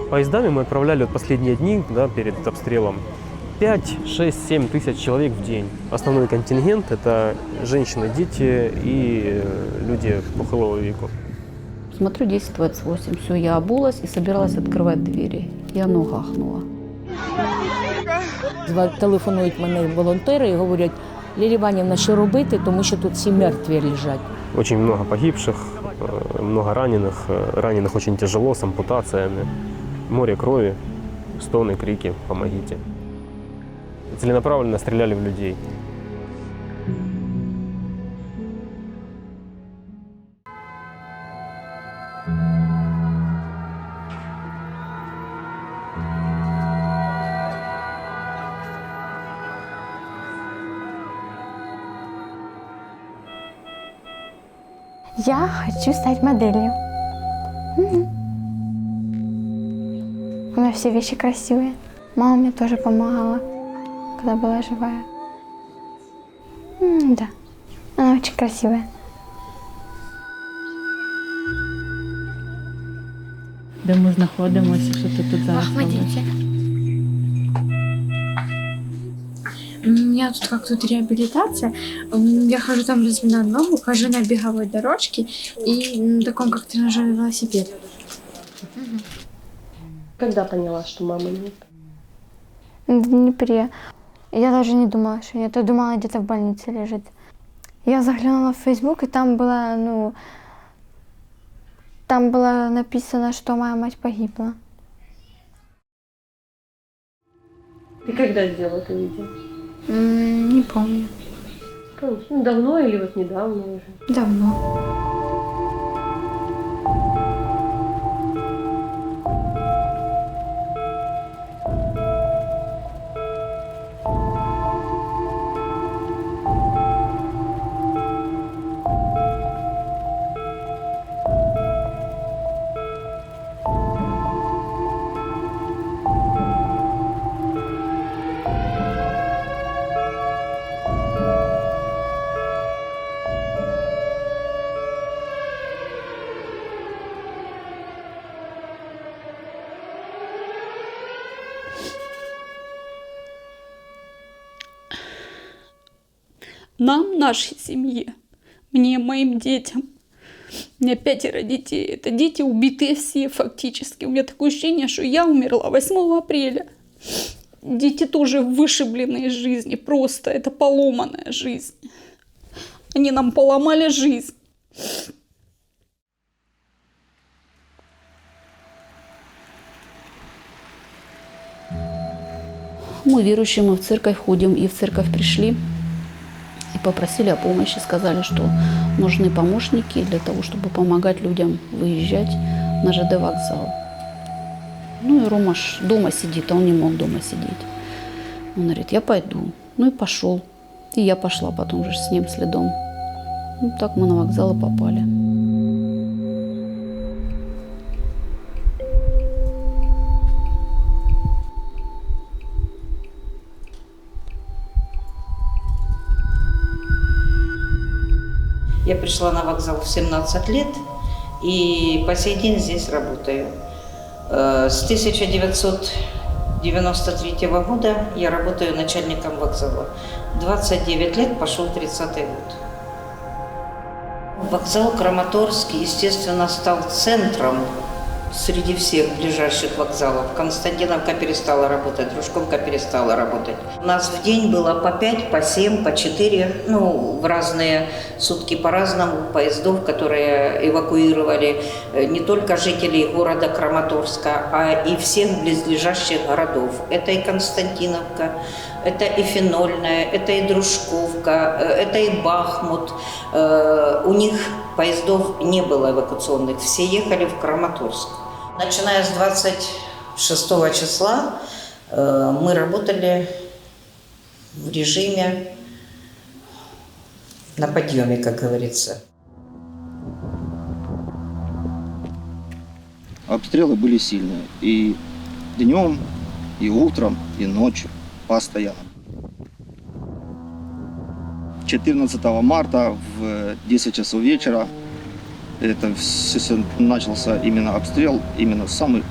Поездами мы отправляли вот последние дни, да, перед обстрелом 5, 6, 7 тысяч человек в день. Основной контингент – это женщины, дети и люди похилого веку. Смотрю, 10:28. Все, я обулась и собиралась открывать двери. И оно гахнуло. Телефонують мене волонтери і говорять: Лілія Іванівна, що робити, тому що тут всі мертві лежать. Очень много погибших, много раненых. Раненых очень тяжело, с ампутациями. Море крови, стоны, крики «помогите». Целенаправленно стреляли в людей. Я хочу стать моделью. У меня все вещи красивые. Мама мне тоже помогала, когда была живая. Да, она очень красивая. Де ми знаходимося, що ти тут зараз робиш? У меня тут как тут реабилитация. Я хожу там, разминаю ногу, хожу на беговой дорожке и на таком как тренажерный велосипед. Когда поняла, что мамы нет? В Днепре. Я даже не думала, что нет. Я думала, где-то в больнице лежит. Я заглянула в Facebook, и там было написано, что моя мать погибла. Ты когда сделала это видео? Не помню. Ну, давно или вот недавно уже? Давно. Нам, нашей семье, мне, моим детям. У меня 5 детей. Это дети убитые все фактически. У меня такое ощущение, что я умерла 8 апреля. Дети тоже вышиблены из жизни. Просто это поломанная жизнь. Они нам поломали жизнь. Мы верующие, мы в церковь ходим, и в церковь пришли. И попросили о помощи, сказали, что нужны помощники для того, чтобы помогать людям выезжать на ЖД вокзал. Ну и Рома дома сидит, а он не мог дома сидеть. Он говорит: я пойду. Ну и пошел. И я пошла потом же с ним следом. Ну так мы на вокзал и попали. Я пришла на вокзал в 17 лет и по сей день здесь работаю. С 1993 года я работаю начальником вокзала. 29 лет, пошел 30-й год. Вокзал Краматорск, естественно, стал центром среди всех ближайших вокзалов. Константиновка перестала работать, Дружковка перестала работать. У нас в день было по 5, по 7, по 4, в разные сутки по-разному поездов, которые эвакуировали не только жителей города Краматорска, а и всех близлежащих городов. Это и Константиновка, это и Фенольная, это и Дружковка, это и Бахмут. У них поездов не было эвакуационных, все ехали в Краматорск. Начиная с 26 числа мы работали в режиме на подъеме, как говорится. Обстрелы были сильные и днем, и утром, и ночью, постоянно. 14 марта в 10 часов вечера это все начался именно обстрел, именно самый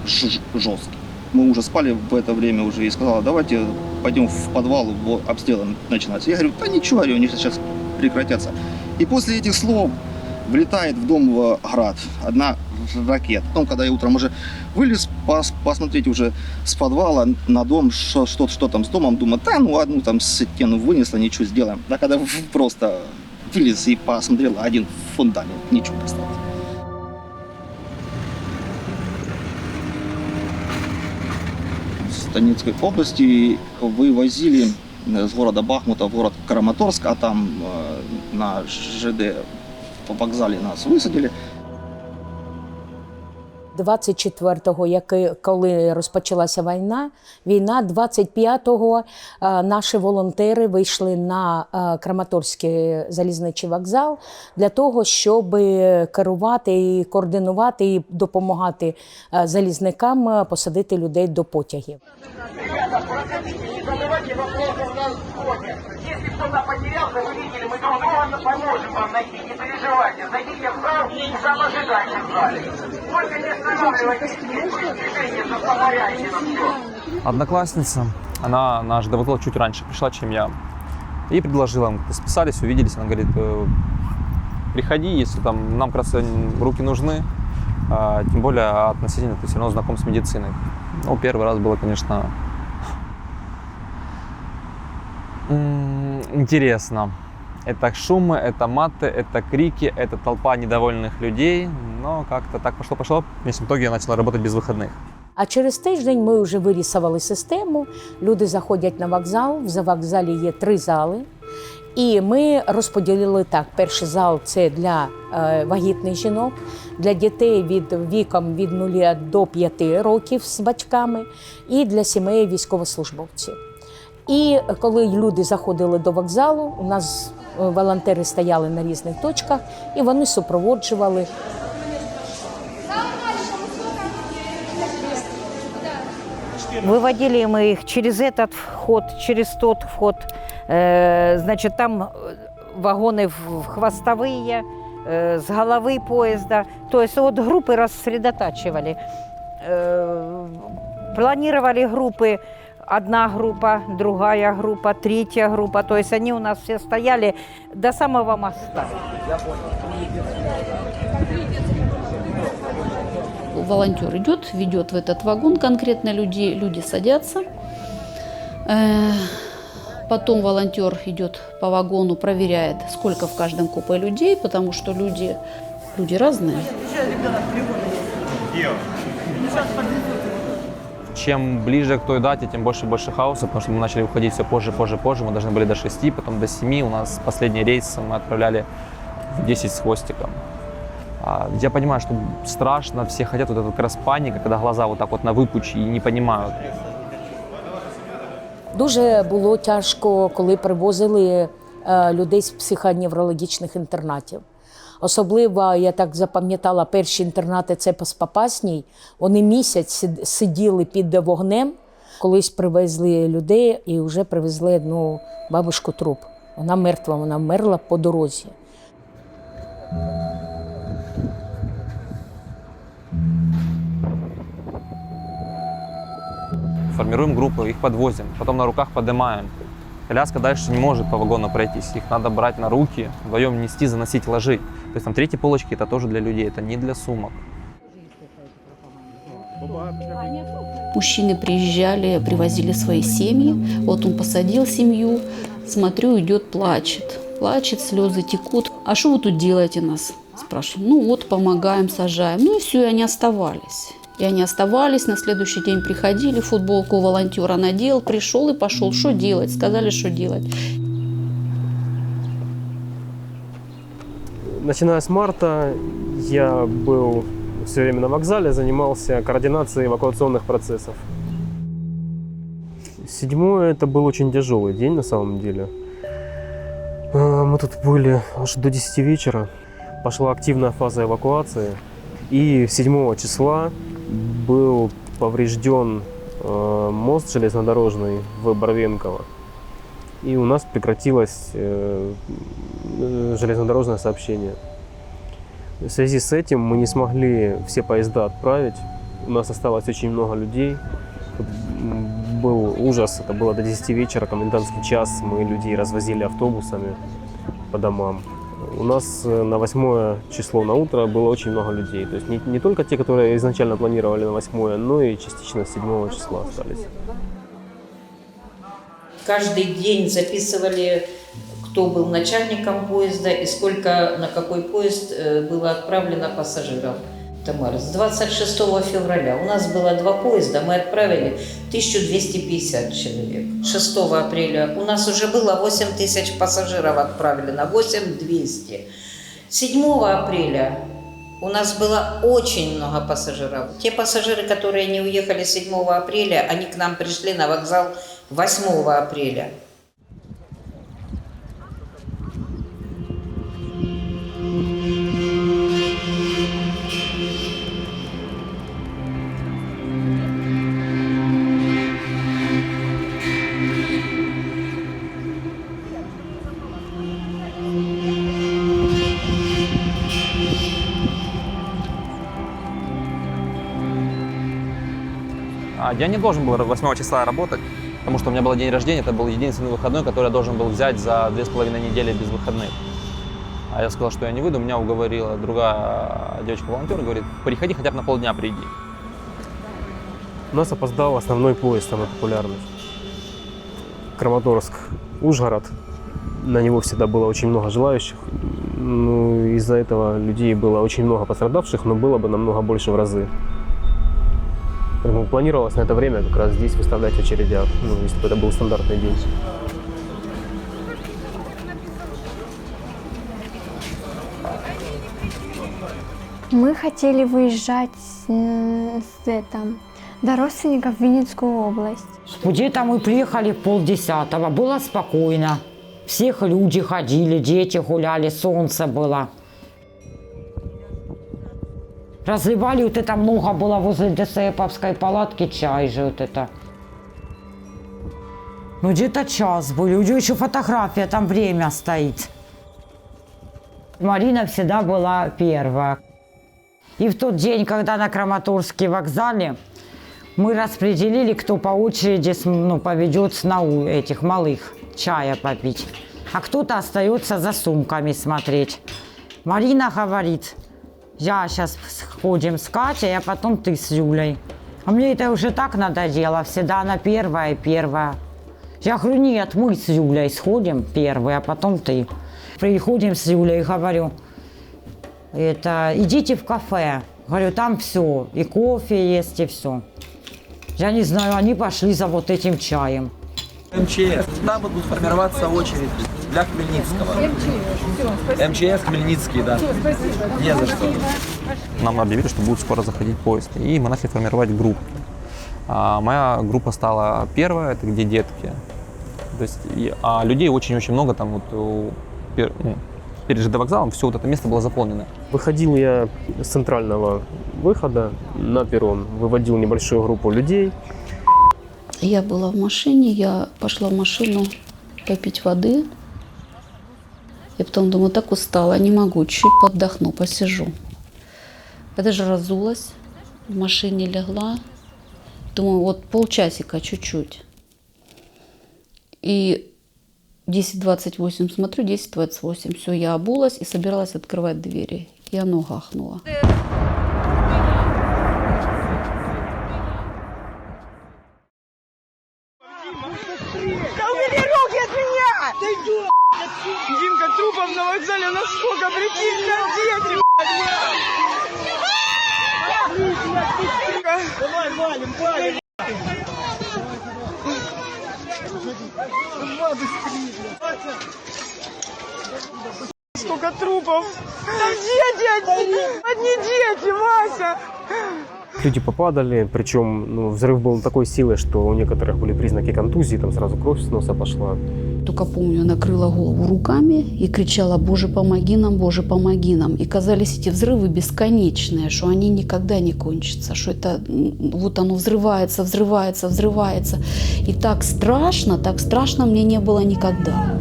жесткий. Мы уже спали в это время уже и сказала, давайте пойдем в подвал, обстрел начинается. Я говорю, да ничего, они сейчас прекратятся. И после этих слов влетает в дом град, одна ракета. Потом, когда я утром уже вылез, посмотреть уже с подвала на дом, что там с домом, думаю, да, ну одну там стену вынесла, ничего сделаем. Да когда просто вылез и посмотрел, один фундамент, ничего не осталось. С Донецкой области вывозили с города Бахмута в город Краматорск, а там на ЖД по вокзалі нас висадили. 24-го, коли розпочалася війна, 25-го наші волонтери вийшли на Краматорський залізничний вокзал для того, щоб керувати і координувати і допомагати залізникам посадити людей до потягів. Если кто-то потерялся, вы видели, мы друг другу поможем вам найти. Не переживайте, зайдите в зал и сам ожидайте в зале. Только не останавливайтесь, движение повторяйте на все. Одноклассница, она на ЖД вокзал чуть раньше пришла, чем я. И предложила, мы списались, увиделись, она говорит, приходи, если там нам как раз руки нужны, тем более относительно ты все равно знаком с медициной. Ну, первый раз было, конечно, интересно. Это шумы, это маты, это крики, это толпа недовольных людей. Но как-то так пошло. В конечном итоге я начал работать без выходных. А через тиждень ми вже вирісували систему. Люди заходять на вокзал, в вокзалі є 3 зали. І ми розподілили так. Перший зал – це для вагітних жінок, для дітей віком від 0 до 5 років з батьками і для сімей військовослужбовців. І коли люди заходили до вокзалу, у нас волонтери стояли на різних точках, і вони супроводжували. Выводили мы их через этот вход, через тот вход. Значит, там вагоны хвостовые, с головы поезда. То есть вот группы рассредотачивали. Планировали группы. Одна группа, другая группа, третья группа. То есть они у нас все стояли до самого моста. Волонтер идет, ведет в этот вагон конкретно людей, люди садятся. Потом волонтер идет по вагону, проверяет, сколько в каждом купе людей, потому что люди разные. Чем ближе к той дате, тем больше и больше хаоса, потому что мы начали уходить все позже. Мы должны были до 6, потом до 7. У нас последний рейс мы отправляли в 10 с хвостиком. Я понимаю, что страшно, все хотят, вот эта как раз паника, когда глаза вот так вот на выпуче и не понимают. Дуже було тяжко, коли привозили людей з психоневрологічних інтернатів. Особливо, я так запам'ятала, перші інтернати – це Попасній. Вони місяць сиділи під вогнем. Колись привезли людей і вже привезли одну бабушку труп. Вона мертва, вона вмерла по дорозі. Формируем группы, их подвозим, потом на руках поднимаем. Коляска дальше не может по вагону пройтись, их надо брать на руки, вдвоем нести, заносить, ложить. То есть там 3 полочки это тоже для людей, это не для сумок. Мужчины приезжали, привозили свои семьи. Вот он посадил семью, смотрю, идет, плачет, слезы текут. А что вы тут делаете нас? Спрашиваю. Ну вот, помогаем, сажаем. Ну и все, и они оставались. На следующий день приходили, футболку волонтера надел, пришел и пошел. Что делать? Сказали, что делать. Начиная с марта я был все время на вокзале, занимался координацией эвакуационных процессов. 7-й это был очень тяжелый день на самом деле. Мы тут были аж до 10 вечера. Пошла активная фаза эвакуации. И 7 числа был поврежден мост железнодорожный в Барвенково. И у нас прекратилось железнодорожное сообщение. В связи с этим мы не смогли все поезда отправить. У нас осталось очень много людей. Был ужас, это было до 10 вечера, комендантский час, мы людей развозили автобусами по домам. У нас на 8 число на утро было очень много людей. То есть не только те, которые изначально планировали на 8, но и частично с 7 числа остались. Каждый день записывали, кто был начальником поезда и сколько на какой поезд было отправлено пассажиров. Тамара, с 26 февраля у нас было 2 поезда, мы отправили 1250 человек. 6 апреля у нас уже было 8000 пассажиров отправлено, 8200. 7 апреля у нас было очень много пассажиров. Те пассажиры, которые не уехали 7 апреля, они к нам пришли на вокзал 8 апреля. Я не должен был 8 числа работать, потому что у меня был день рождения, это был единственный выходной, который я должен был взять за 2,5 недели без выходных. А я сказал, что я не выйду, меня уговорила другая девочка-волонтер, говорит, приходи хотя бы на полдня приди. У нас опоздал основной поезд, самый популярный. Краматорск-Ужгород. На него всегда было очень много желающих. Ну, из-за этого людей было очень много пострадавших, но было бы намного больше в разы. Поэтому планировалось на это время как раз здесь выставлять в очередях, ну, если бы это был стандартный день. Мы хотели выезжать до родственников в Винницкую область. Где-то мы приехали в 9:30, было спокойно. Всех люди ходили, дети гуляли, солнце было. Разливали, вот это много было возле ДСЭПовской палатки, чай же вот это. Ну где-то час были, у нее еще фотография, там время стоит. Марина всегда была первая. И в тот день, когда на Краматорске вокзале, мы распределили, кто по очереди поведет этих малых чая попить. А кто-то остается за сумками смотреть. Марина говорит, я сейчас сходим с Катей, а потом ты с Юлей. А мне это уже так надоело, всегда она первая. Я говорю, нет, мы с Юлей сходим первые, а потом ты. Приходим с Юлей и говорю, идите в кафе. Говорю, там все, и кофе есть, и все. Я не знаю, они пошли за вот этим чаем. МЧС. Там будут формироваться очереди для Хмельницкого. МЧС Хмельницкий, да. Не за что. Нам объявили, что будет скоро заходить поезд, и мы начали формировать группу. Моя группа стала первая, это где детки. То есть, людей очень-очень много, там перед ЖД вокзалом все вот это место было заполнено. Выходил я с центрального выхода на перрон, выводил небольшую группу людей. Я была в машине, я пошла в машину попить воды. И потом думаю, так устала, не могу, чуть поддохну, посижу. Я даже разулась, в машине легла. Думаю, вот полчасика, чуть-чуть. И 10:28 смотрю, 10:28. Все, я обулась и собиралась открывать двери. И оно гахнуло. Да убери руки от меня! Ты дура! Димка, трупов на вокзале насколько, прикинь, дети, давай, валим, валим! Сколько трупов! Там дети! Одни дети, Вася! Люди попадали, причем взрыв был такой силы, что у некоторых были признаки контузии, там сразу кровь с носа пошла. Только помню, накрыла голову руками и кричала: «Боже, помоги нам, Боже, помоги нам». И казались эти взрывы бесконечные, что они никогда не кончатся, что это вот оно взрывается, взрывается, взрывается. И так страшно мне не было никогда.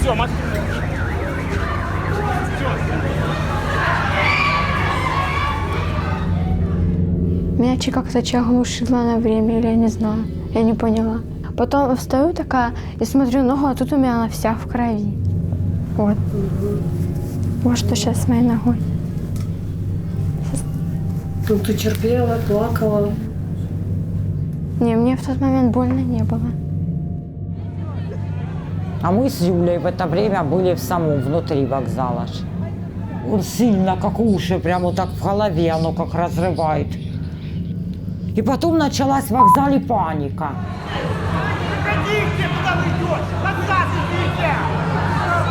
Все, Меня как-то оглушило на время, или я не знаю, я не поняла. Потом встаю такая и смотрю ногу, а тут у меня она вся в крови. Вот. Вот что сейчас с моей ногой. Ну, ты терпела, плакала. Не, мне в тот момент больно не было. А мы с Юлей в это время были в самом внутри вокзала. Он сильно, как уши, прямо так в голове, оно как разрывает. И потом началась в вокзале паника. Идите, куда вы идете? Назад идите!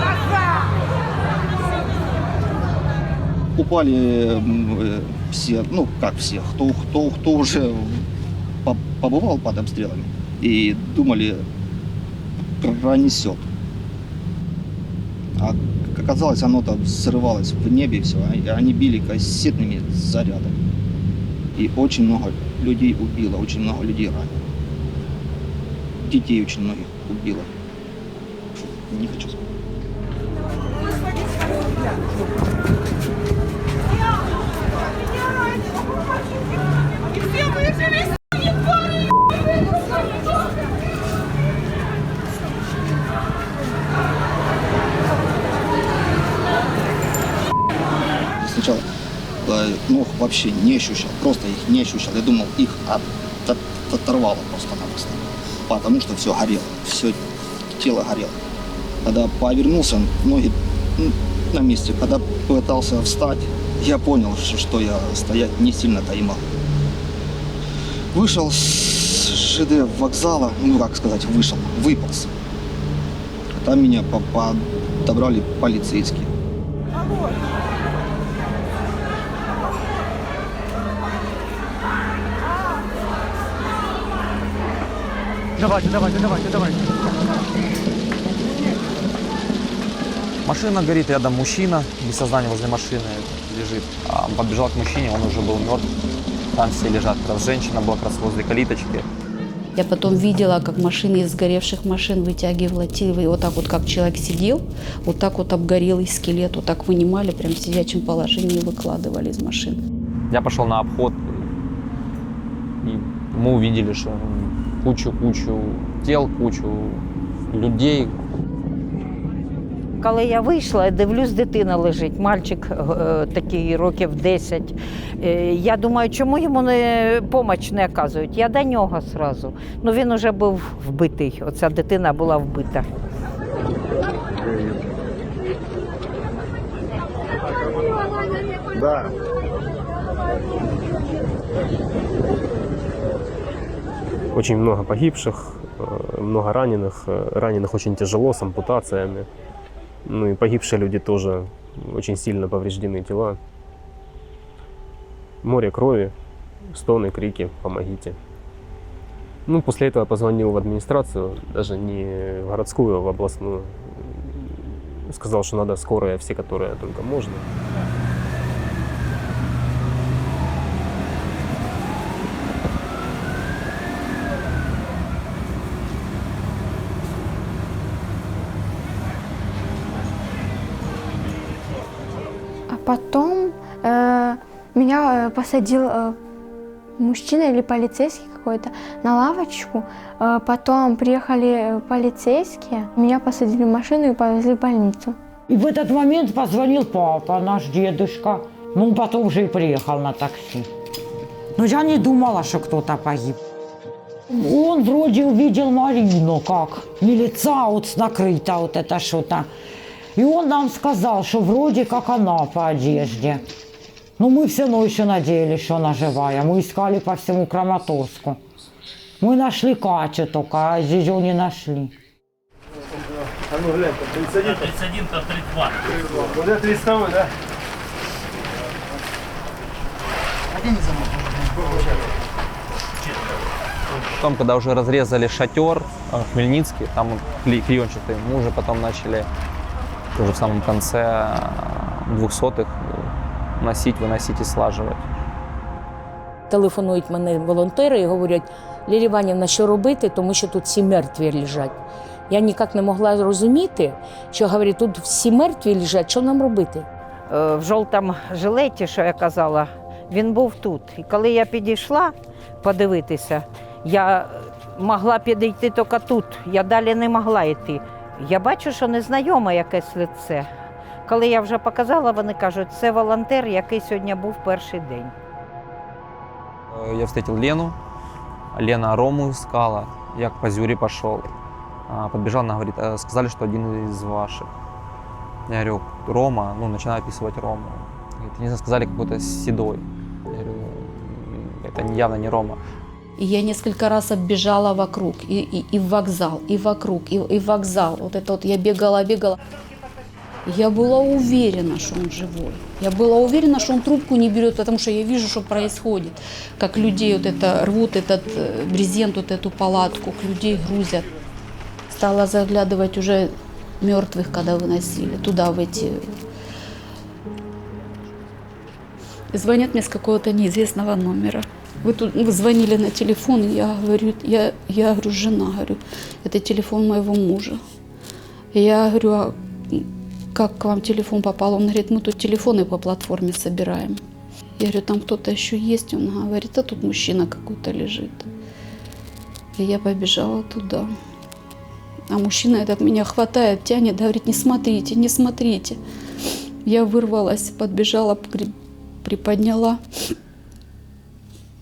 Назад! Упали все, ну как все, кто уже побывал под обстрелами и думали, пронесет. А оказалось, оно там взрывалось в небе, все, и они били кассетными зарядами. И очень много людей убило, очень много людей ранило. Детей очень многих убило. Фу, не хочу сказать. Сначала ног вообще не ощущал, просто их не ощущал. Я думал, их оторвало просто-напросто, потому что все горело, все тело горело. Когда повернулся, ноги на месте, когда пытался встать, я понял, что я стоять не сильно-то и могу. Вышел с ЖД вокзала, ну как сказать, выполз. Там меня подобрали полицейские. Давайте. Машина горит, рядом мужчина без сознания возле машины лежит. А он подбежал к мужчине, он уже был мертв. Там все лежат. Как раз женщина была как раз возле калиточки. Я потом видела, как машины из сгоревших машин вытягивала тело. И вот так вот, как человек сидел, вот так вот обгорелый скелет, вот так вынимали, прям в сидячем положении выкладывали из машин. Я пошел на обход, и мы увидели, что кучу тел, кучу людей. Коли я вийшла, дивлюсь, дитина лежить, мальчик такий років 10. Я думаю, чому йому допомогу не оказують? Я до нього одразу. Ну він вже був вбитий, оця дитина була вбита. Да. Очень много погибших, много раненых. Раненых очень тяжело, с ампутациями. Ну и погибшие люди тоже очень сильно повреждены тела. Море крови, стоны, крики «помогите». Ну, после этого я позвонил в администрацию, даже не в городскую, а в областную. Сказал, что надо скорая, все, которые только можно. Потом меня посадил мужчина или полицейский какой-то на лавочку. Потом приехали полицейские, меня посадили в машину и повезли в больницу. И в этот момент позвонил папа, наш дедушка. Ну, потом уже и приехал на такси. Но я не думала, что кто-то погиб. Он вроде увидел Марину, как милица вот накрыта, вот это что-то. И он нам сказал, что вроде как она по одежде. Но мы все равно еще надеялись, что она живая. Мы искали по всему Краматорску. Мы нашли Катю только, а ее не нашли. А ну глянь, 31. 31-то 32. Вот это 32, да? Потом, когда уже разрезали шатер Хмельницкий, там клеенчатый, мы уже потом начали уже в самом конце 200-х носить, выносить и слаживать. Телефонують мене волонтери і говорять: Лілія Іванівна, що робити, тому що тут всі мертві лежать. Я ніяк не могла зрозуміти, що, говорять, тут всі мертві лежать, що нам робити? В жовтому жилеті, що я казала, Він був тут. І коли я підійшла подивитися, я могла підійти тільки тут, я далі не могла йти. Я бачу, що незнайоме якесь лице. Коли я вже показала, вони кажуть, це волонтер, який сьогодні був перший день. Я встретил Лену, Лена Рому искала, я к Пазюре пошел. Подбежал, она говорит, сказали, что один из ваших. Я говорю, Рома, ну, начинаю описывать Рому. Говорит, не знаю, сказали, какой-то седой. Я говорю, это явно не Рома. И я несколько раз оббежала вокруг, и в вокзал, и вокруг, и в вокзал. Вот это вот я бегала. Я была уверена, что он живой. Я была уверена, что он трубку не берет, потому что я вижу, что происходит. Как людей вот это рвут, этот брезент, вот эту палатку, людей грузят. Стала заглядывать уже мертвых, когда выносили, туда в эти... Звонят мне с какого-то неизвестного номера. Вы звонили на телефон, и я говорю, жена, говорю, это телефон моего мужа. И я говорю, а как к вам телефон попал? Он говорит, мы тут телефоны по платформе собираем. Я говорю, там кто-то еще есть? Он говорит, а тут мужчина какой-то лежит. И я побежала туда. А мужчина этот меня хватает, тянет, говорит, не смотрите, не смотрите. Я вырвалась, подбежала, приподняла.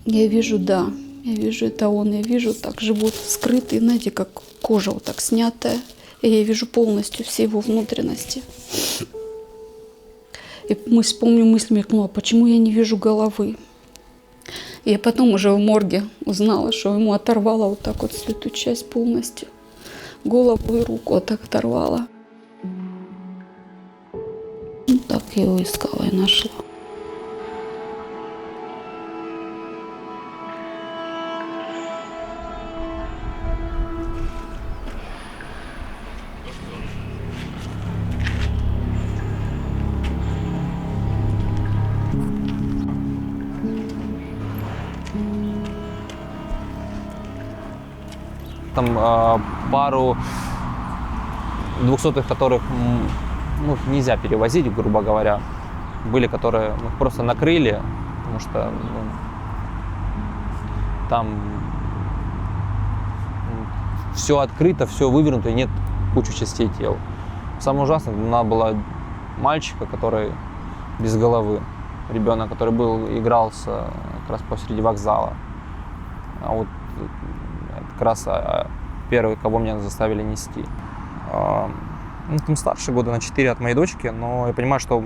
Я вижу, да, я вижу, это он, я вижу так живот скрытый, знаете, как кожа вот так снятая. И я вижу полностью все его внутренности. И помню, мысль мелькнула, почему я не вижу головы. И я потом уже в морге узнала, что ему оторвало вот так вот всю эту часть полностью. Голову и руку вот так оторвало. Ну, так я его искала и нашла. Там пару 200-х, которых ну, нельзя перевозить, грубо говоря. Были, которые их просто накрыли, потому что ну, там все открыто, все вывернуто, и нет кучи частей тел. Самое ужасное, у нас была мальчика, который без головы, ребенок, который игрался как раз посреди вокзала. А вот как раз первый, кого меня заставили нести. Ну, там старше года на 4 от моей дочки, но я понимаю, что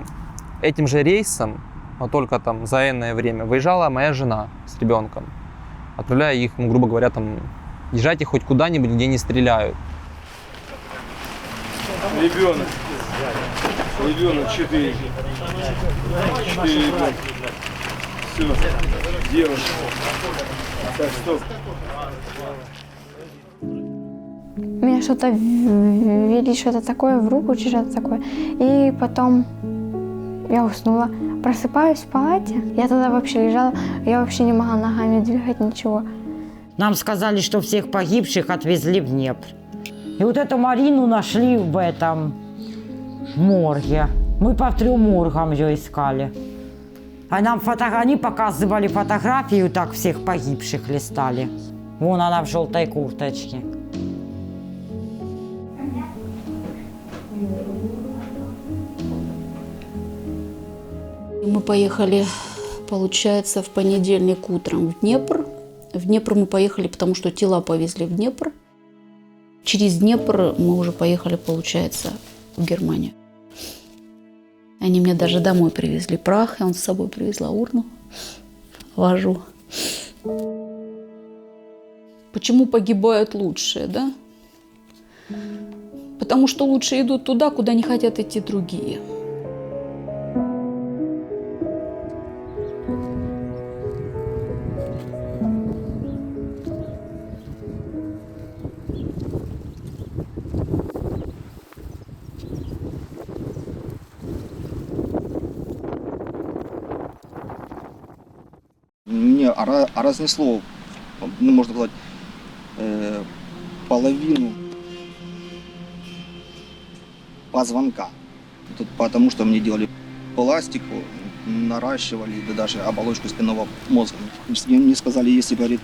этим же рейсом, но только там за энное время, выезжала моя жена с ребенком, отправляя их, ну, грубо говоря, там, езжайте хоть куда-нибудь, где не стреляют. Ребенок 4. 4 ребенка. Все, девушка. Так, стоп. Меня что-то ввели, что-то такое в руку, что-то такое. И потом я уснула. Просыпаюсь в палате. Я тогда вообще лежала, я вообще не могла ногами двигать, ничего. Нам сказали, что всех погибших отвезли в Днепр. И вот эту Марину нашли в этом морге. Мы по 3 моргам ее искали. А нам они показывали фотографию, так всех погибших листали. Вон она в желтой курточке. Мы поехали, получается, в понедельник утром в Днепр. В Днепр мы поехали, потому что тела повезли в Днепр. Через Днепр мы уже поехали, получается, в Германию. Они мне даже домой привезли прах, я с собой привезла урну, вожу. Почему погибают лучшие, да? Потому что лучшие идут туда, куда не хотят идти другие. Мне разнесло, ну, можно сказать, половину позвонка. Потому что мне делали пластику, наращивали даже оболочку спинного мозга. Мне сказали, если бы,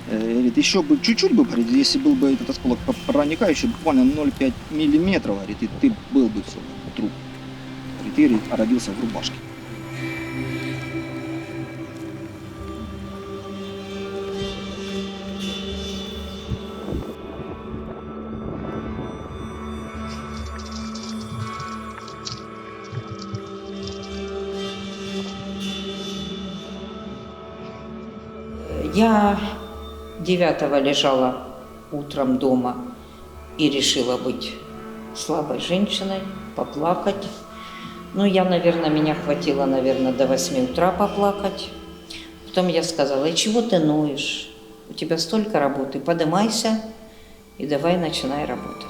говорит, еще бы чуть-чуть бы, говорит, если был бы этот осколок проникающий, буквально 0,5 миллиметров, говорит, и ты был бы все, труп. Говорит, и родился в рубашке. Я 9-го лежала утром дома и решила быть слабой женщиной, поплакать. Ну, меня хватило, до 8 утра поплакать. Потом я сказала, и чего ты ноешь? У тебя столько работы, поднимайся и давай начинай работать.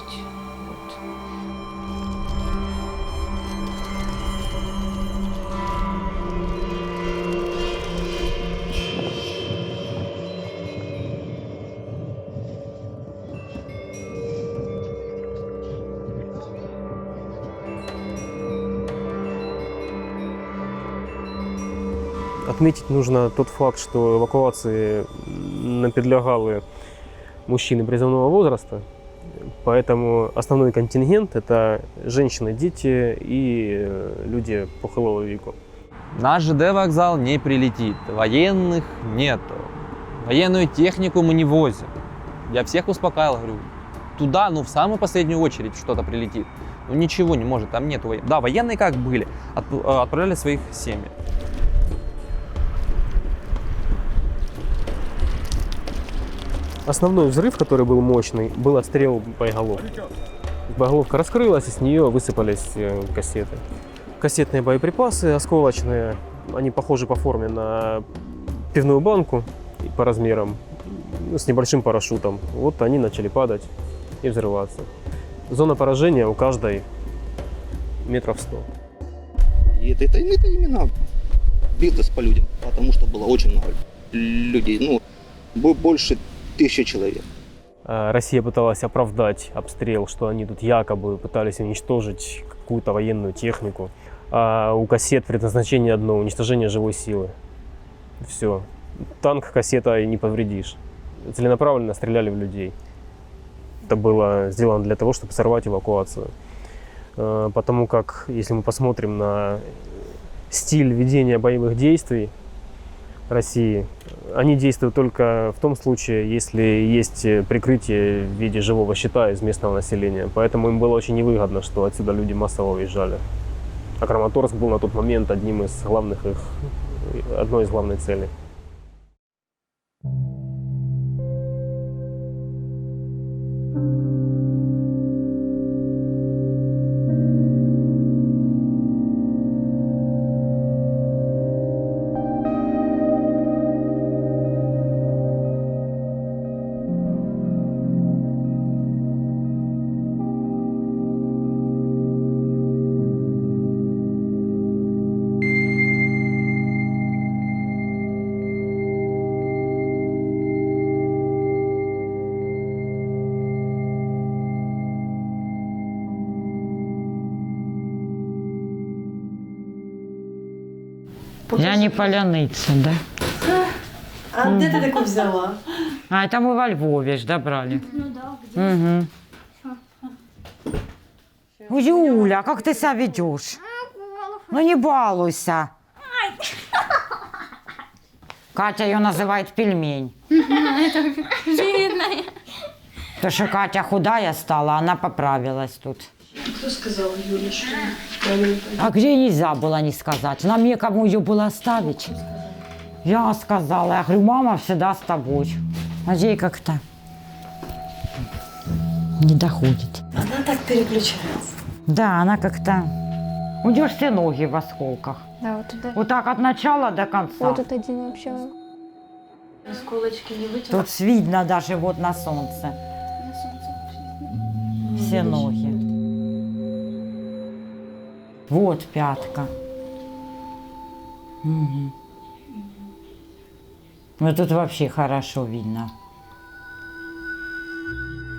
Отметить нужно тот факт, что эвакуации подлягали мужчины призывного возраста, поэтому основной контингент – это женщины, дети и люди похилого веку. Наш ЖД вокзал не прилетит, военных нету, военную технику мы не возим. Я всех успокаивал, говорю, туда, в самую последнюю очередь что-то прилетит. Ничего не может, там нету. Да, военные как были, отправляли своих семьи. Основной взрыв, который был мощный, был отстрел боеголовки. Боеголовка раскрылась, и с нее высыпались кассеты. Кассетные боеприпасы осколочные, они похожи по форме на пивную банку по размерам, с небольшим парашютом. Вот они начали падать и взрываться. Зона поражения у каждой метров 100. И это именно билось по людям, потому что было очень много людей, больше 1000 человек. Россия пыталась оправдать обстрел, что они тут якобы пытались уничтожить какую-то военную технику. А у кассет предназначение одно – уничтожение живой силы. Все. Танк кассетой не повредишь. Целенаправленно стреляли в людей. Это было сделано для того, чтобы сорвать эвакуацию. Потому как, если мы посмотрим на стиль ведения боевых действий России, они действуют только в том случае, если есть прикрытие в виде живого щита из местного населения. Поэтому им было очень невыгодно, что отсюда люди массово уезжали. А Краматорск был на тот момент одной из главных целей. Я не поляныца, да? А где ты такую взяла? А это мы во Львове ж добрали. Угу. Юля, как ты себя ведешь? Не балуйся. Катя ее называет пельмень. Это видно. Потому что Катя худая стала, она поправилась тут. Кто сказал Юле, что А где нельзя было не сказать? Нам некому ее было оставить. Я сказала, я говорю, мама всегда с тобой. А ей как-то не доходит. Она так переключается. Да, она как-то... У нее все ноги в осколках. Да, вот туда. Вот так от начала до конца. Вот тут один вообще. Осколочки не вытянули. Тут видно даже вот на солнце. Все ноги. Вот пятка. Угу. Ну тут вообще хорошо видно.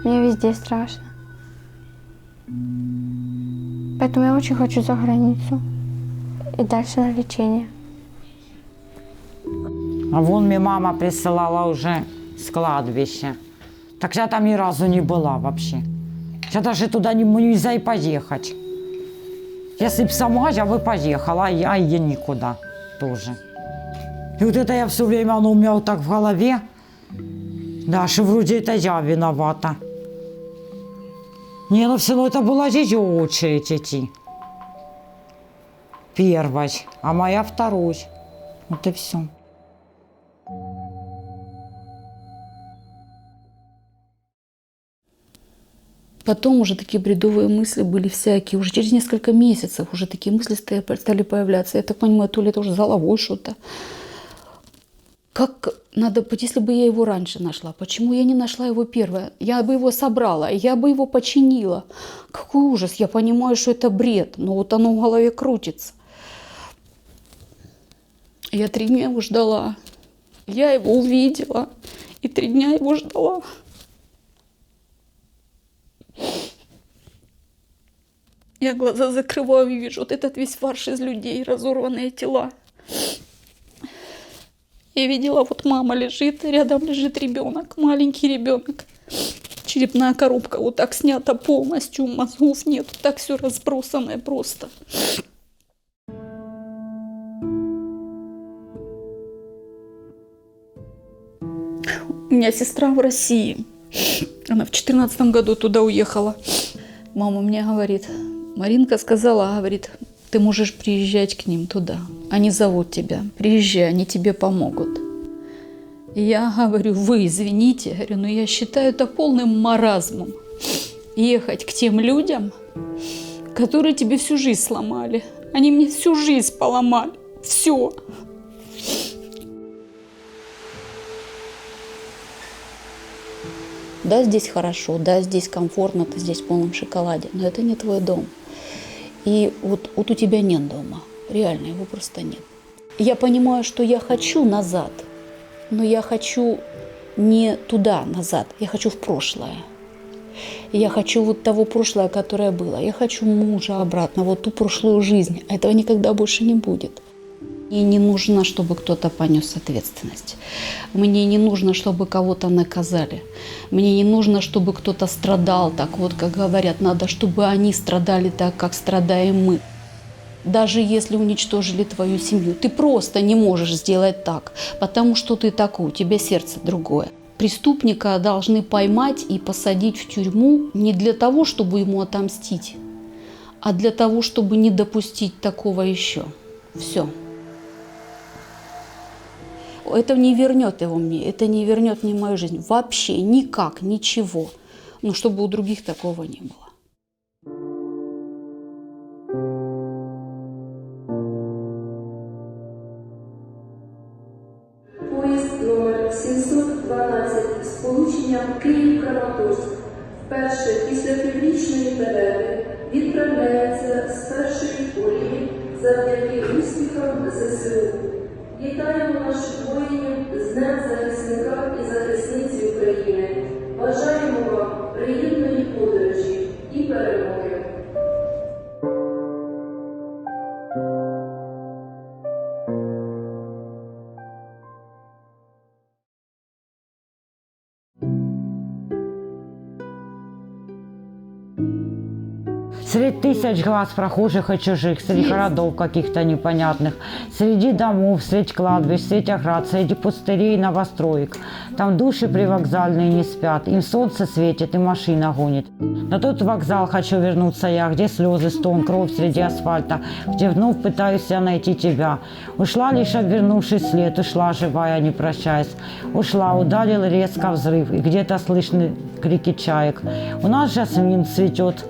Мне везде страшно. Поэтому я очень хочу за границу. И дальше на лечение. А вон мне мама присылала уже с кладбища. Так я там ни разу не была вообще. Я даже туда нельзя и поехать. Если бы сама, я бы поехала, а я никуда тоже. И вот это я все время, оно у меня вот так в голове. Да, что вроде это я виновата. Не, ну все равно это была ее очередь идти. Первой, а моя второй. Вот и все. Потом уже такие бредовые мысли были всякие. Уже через несколько месяцев уже такие мысли стали появляться. Я так понимаю, то ли это уже за головой что-то. Как надо быть, если бы я его раньше нашла? Почему я не нашла его первое? Я бы его собрала, я бы его починила. Какой ужас! Я понимаю, что это бред, но вот оно в голове крутится. Я 3 дня его ждала. Я его увидела и 3 дня его ждала. Я глаза закрываю и вижу вот этот весь фарш из людей, разорванные тела. Я видела, вот мама лежит, рядом лежит ребенок, маленький ребенок. Черепная коробка вот так снята полностью, мозгов нет, так все разбросанное просто. У меня сестра в России. Она в 2014 году туда уехала. Мама мне говорит, Маринка сказала, говорит, ты можешь приезжать к ним туда. Они зовут тебя. Приезжай, они тебе помогут. И я говорю, вы извините, говорю, но я считаю это полным маразмом. Ехать к тем людям, которые тебе всю жизнь сломали. Они мне всю жизнь поломали. Все. Да, здесь хорошо, да, здесь комфортно, ты здесь в полном шоколаде, но это не твой дом. И вот у тебя нет дома, реально, его просто нет. Я понимаю, что я хочу назад, но я хочу не туда, назад, я хочу в прошлое. Я хочу вот того прошлого, которое было. Я хочу мужа обратно, вот ту прошлую жизнь. Этого никогда больше не будет. Мне не нужно, чтобы кто-то понес ответственность. Мне не нужно, чтобы кого-то наказали. Мне не нужно, чтобы кто-то страдал так, вот как говорят, надо, чтобы они страдали так, как страдаем мы. Даже если уничтожили твою семью, ты просто не можешь сделать так, потому что ты такой, у тебя сердце другое. Преступника должны поймать и посадить в тюрьму не для того, чтобы ему отомстить, а для того, чтобы не допустить такого еще. Все. Это не вернет его мне, это не вернет мне мою жизнь. Вообще никак, ничего. Ну, чтобы у других такого не было. Поїзд номер 712 з полученням Київ-Краматорськ вперше після піврічної перерви відправляється з першої колії завдяки успіхам ЗСУ. Вітаємо наших воїнів з Днем захисника і захисниці України. Бажаємо вам приємної подорожі і перемоги. Среди тысяч глаз прохожих и чужих, среди городов каких-то непонятных, среди домов, среди кладбищ, среди оград, среди пустырей и новостроек. Там души привокзальные не спят, им солнце светит и машина гонит. На тот вокзал хочу вернуться я, где слезы, стон, кровь среди асфальта, где вновь пытаюсь я найти тебя. Ушла лишь обвернувшись след, ушла живая, не прощаясь. Ушла, ударил резко взрыв, и где-то слышны крики чаек. У нас жасмин цветет,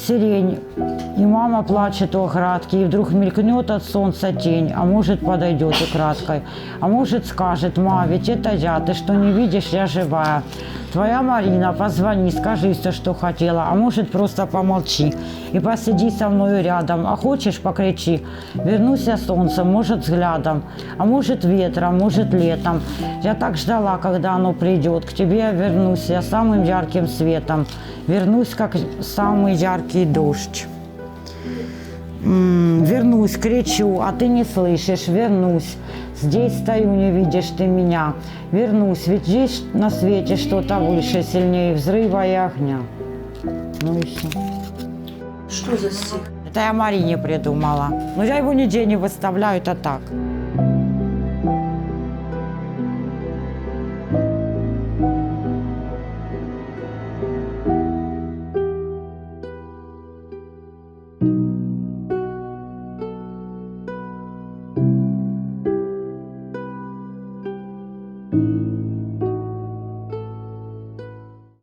сирень, и мама плачет у оградки, и вдруг мелькнет от солнца тень, а может подойдет украдкой, а может скажет: ма, ведь это я, ты что не видишь, я живая. Твоя Марина, позвони, скажи все, что хотела, а может просто помолчи и посиди со мною рядом, а хочешь покричи, вернусь я солнцем, может взглядом, а может ветром, может летом. Я так ждала, когда оно придет, к тебе я вернусь я самым ярким светом, вернусь, как самый яркий дождь. Вернусь, кричу, а ты не слышишь, вернусь. Здесь стою, не видишь ты меня. Вернусь, ведь здесь на свете что-то выше, сильнее взрыва и огня. Ну и все. Что за стих? Это я Марине придумала. Но я его нигде не выставляю, это так.